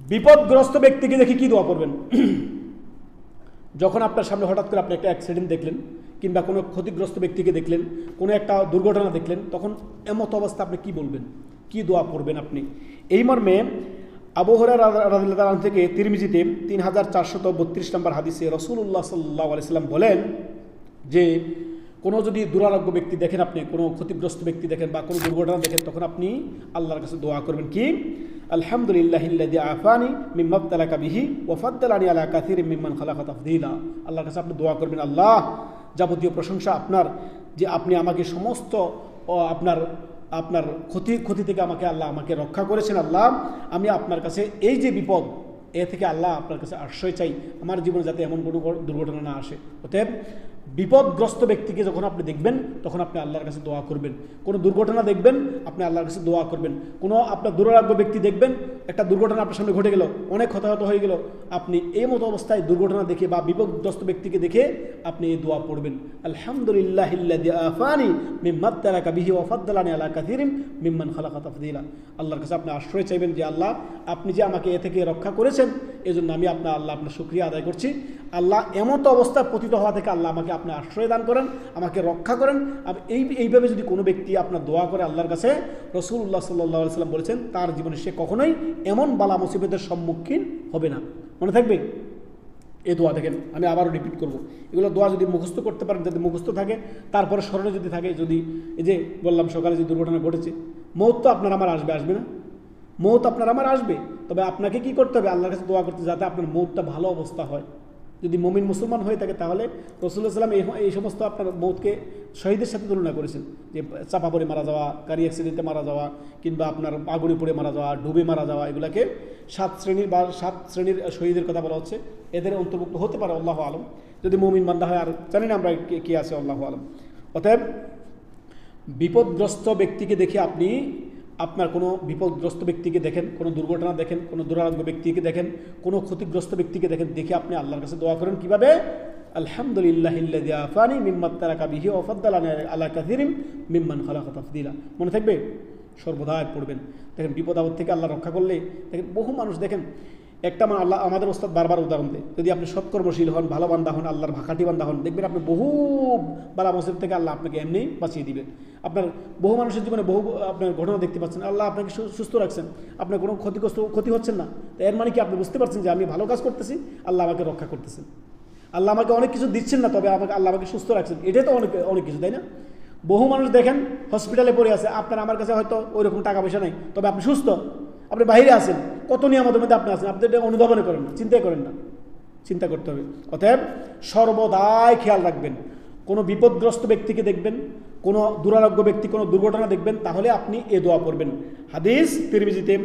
বিপদগ্রস্ত ব্যক্তিকে দেখে কি দোয়া করবেন? যখন আপনার সামনে হঠাৎ করে আপনি একটা অ্যাক্সিডেন্ট দেখলেন, কিংবা কোনো ক্ষতিগ্রস্ত ব্যক্তিকে দেখলেন, কোনো একটা দুর্ঘটনা দেখলেন, তখন এমত অবস্থা আপনি কি বলবেন, কি দোয়া করবেন আপনি? এই মর্মে আবু হুরায়রা রাদিয়াল্লাহু আনহু থেকে তিরমিজিতে 3432 নম্বর হাদিসে রাসূলুল্লাহ সাল্লাল্লাহু আলাইহি সাল্লাম বলেন যে কোনো যদি দুরারোগ্য ব্যক্তি দেখেন, আপনি কোনো ক্ষতিগ্রস্ত ব্যক্তি দেখেন বা কোনো দুর্ঘটনা দেখেন, তখন আপনি আল্লাহর কাছে দোয়া করবেন কি? আলহামদুলিল্লাহিল্লাযী আফানি মিম্মা ইবতালাকা বিহি ওয়া ফাদ্দালানি আলা কাসীরিম মিম্মান খালাকা তাফদীলা। আল্লাহর কাছে আপনি দোয়া করবেন, আল্লাহ যাবতীয় প্রশংসা আপনার, যে আপনি আমাকে সমস্ত আপনার আপনার ক্ষতি থেকে আমাকে রক্ষা করেছেন। আল্লাহ, আমি আপনার কাছে এই যে বিপদ, এ থেকে আল্লাহ আপনার কাছে আশ্রয় চাই, আমার জীবনে যাতে এমন কোনো দুর্ঘটনা না আসে। অতএব বিপদগ্রস্ত ব্যক্তিকে যখন আপনি দেখবেন, তখন আপনি আল্লাহর কাছে দোয়া করবেন। কোনো দুর্ঘটনা দেখবেন, আপনি আল্লাহর কাছে দোয়া করবেন। কোনো আপনার দুরারোগ্য ব্যক্তি দেখবেন, একটা দুর্ঘটনা আপনার সামনে ঘটে গেল, অনেক হতাহত হয়ে গেল, আপনি এই মতো অবস্থায় দুর্ঘটনা দেখে বা বিপদগ্রস্ত ব্যক্তিকে দেখে আপনি এই দোয়া পড়বেন, আলহামদুলিল্লাহিল্লাযী আফানি মিম্মা ইবতালাকা বিহি ওয়া ফাদ্দালানি আলা কাসীরিম মিম্মান খালাকা তাফদীলা। আল্লাহর কাছে আপনি আশ্রয় চাইবেন যে আল্লাহ, আপনি যে আমাকে এ থেকে রক্ষা করেছেন, এজন্য আমি আপনার শুকরিয়া আদায় করছি। আল্লাহ এমন তো অবস্থায় পতিত হওয়া থেকে আল্লাহ আমাকে আপনি আশ্রয় দান করেন, আমাকে রক্ষা করেন। এইভাবে যদি কোনো ব্যক্তি আপনার দোয়া করে আল্লাহর কাছে, রাসূলুল্লাহ সাল্লাল্লাহু আলাইহি সাল্লাম বলেছেন তার জীবনে সে কখনোই এমন বালা মুসিবতের সম্মুখীন হবে না। মনে থাকবে এই দোয়া দেখেন, আমি আবারও রিপিট করব। এগুলো দোয়া যদি মুখস্থ করতে পারেন, যদি মুখস্থ থাকে, তারপরে স্মরণে যদি থাকে, যদি এই যে বললাম সকালে যে দুর্ঘটনা ঘটেছে, মৌত তো আপনার আমার আসবে না? মৌত আপনার আমার আসবে, তবে আপনাকে কি করতে হবে? আল্লাহর কাছে দোয়া করতে, যাতে আপনার মৌতটা ভালো অবস্থা হয়। যদি মুমিন মুসলমান হয়ে থাকে, তাহলে রাসূলুল্লাহ সাল্লাল্লাহু আলাইহি ওয়াসাল্লাম এই সমস্ত আপনার মৌতকে শহীদের সাথে তুলনা করেছেন, যে চাপা পড়ে মারা যাওয়া, গাড়ি অ্যাক্সিডেন্টে মারা যাওয়া, কিংবা আপনার আগুনে পড়ে মারা যাওয়া, ডুবে মারা যাওয়া, এগুলাকে 7 শ্রেণীর শহীদের কথা বলা হচ্ছে। এদের অন্তর্ভুক্ত হতে পারে, আল্লাহু আলম, যদি মুমিন বান্দা হয়। আর জানি না আমরা কে আছে, আল্লাহু আলম। অতএব বিপদগ্রস্ত ব্যক্তিকে দেখে আপনি, আপনার কোনো বিপদগ্রস্ত ব্যক্তিকে দেখেন, কোনো দুর্ঘটনা দেখেন, কোনো দুরারোগ্য ব্যক্তিকে দেখেন, কোনো ক্ষতিগ্রস্ত ব্যক্তিকে দেখেন, দেখে আপনি আল্লাহর কাছে দোয়া করেন কিভাবে? আলহামদুলিল্লাহিল্লাযী আফানি মিম্মা ইবতালাকা বিহি ওয়া ফাদ্দালানি আলা কাসীরিম মিম্মান খালাকা তাফদীলা। মনে থাকবে, সর্বদাই পড়বেন। দেখেন বিপদ আপদ থেকে আল্লাহ রক্ষা করলে, দেখেন বহু মানুষ, দেখেন একটা আল্লাহ আমাদের ওস্তাদ বারবার উদাহরণ দেয়, যদি আপনি সৎকর্মশীল হন, ভালো বান্দা হন, আল্লাহর ভাখাটি বান্দা হন, দেখবেন আপনি বহু বালা মুসিবত থেকে আল্লাহ আপনাকে এমনি বাঁচিয়ে দিবেন। আপনার বহু মানুষের জীবনে বহু আপনার ঘটনা দেখতে পাচ্ছেন, আল্লাহ আপনাকে সুস্থ রাখছেন, আপনার কোনো ক্ষতি হচ্ছেন না। তো এর মানে কি আপনি বুঝতে পারছেন যে আমি ভালো কাজ করতেছি, আল্লাহ আমাকে রক্ষা করতেছেন, আল্লাহ আমাকে অনেক কিছু দিচ্ছেন না, তবে আল্লাহ আমাকে সুস্থ রাখছেন। এটাই তো অনেক কিছু, তাই না? বহু মানুষ দেখেন হসপিটালে পড়ে আছে, আপনার আমার কাছে হয়তো ওই রকম টাকা পয়সা নাই, তবে আপনি সুস্থ, আপনি বাইরে আছেন, কত নিয়ামতের মধ্যে আপনি আছেন, আপনি এটা অনুধাবনে করেন না, চিন্তাই করেন না। চিন্তা করতে হবে। অতএব সর্বদাই খেয়াল রাখবেন, কোনো বিপদগ্রস্ত ব্যক্তিকে দেখবেন, কোনো দুরারোগ্য ব্যক্তি, কোনো দুর্ঘটনা দেখবেন, তাহলে আপনি এ দোয়া পড়বেন। হাদিস তিরমিজিতে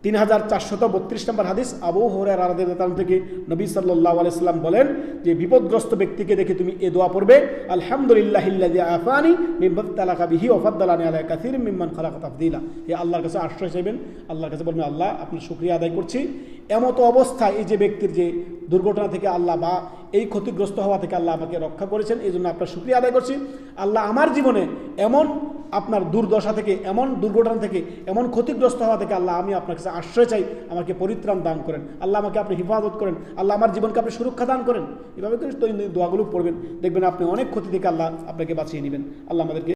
3432 নম্বর হাদিস, আবু হুরায়রা রাদিয়াল্লাহু আনহু থেকে নবী সাল্লাল্লাহু আলাইহি সাল্লাম বলেন যে বিপদগ্রস্ত ব্যক্তিকে দেখে তুমি এ দোয়া পড়বে, আলহামদুলিল্লাহিল্লাযী আফানি মিম্মা ইবতালাকা বিহি ওয়া ফাদ্দালানি আলা কাসীরিম মিম্মান খালাকা তাফদীলা। এই আল্লাহর কাছে আশ্রয় চাইবেন, আল্লাহর কাছে বলবেন, আল্লাহ আপনার শুকরিয়া আদায় করছি, এমতো অবস্থায় এই যে ব্যক্তির যে দুর্ঘটনা থেকে আল্লাহ বা এই ক্ষতিগ্রস্ত হওয়া থেকে আল্লাহ আমাকে রক্ষা করেছেন, এই জন্য আপনার শুকরিয়া আদায় করছি। আল্লাহ আমার জীবনে এমন আপনার দুর্দশা থেকে, এমন দুর্ঘটনা থেকে, এমন ক্ষতিগ্রস্ত হওয়া থেকে আল্লাহ আমি আপনার কাছে আশ্রয় চাই, আমাকে পরিত্রাণ দান করেন, আল্লাহ আমাকে আপনি হেফাজত করেন, আল্লাহ আমার জীবনকে আপনি সুরক্ষা দান করেন। এভাবে করে দোয়াগুলো পড়বেন, দেখবেন আপনি অনেক ক্ষতি থেকে আল্লাহ আপনাকে বাঁচিয়ে নেবেন। আল্লাহ আমাদেরকে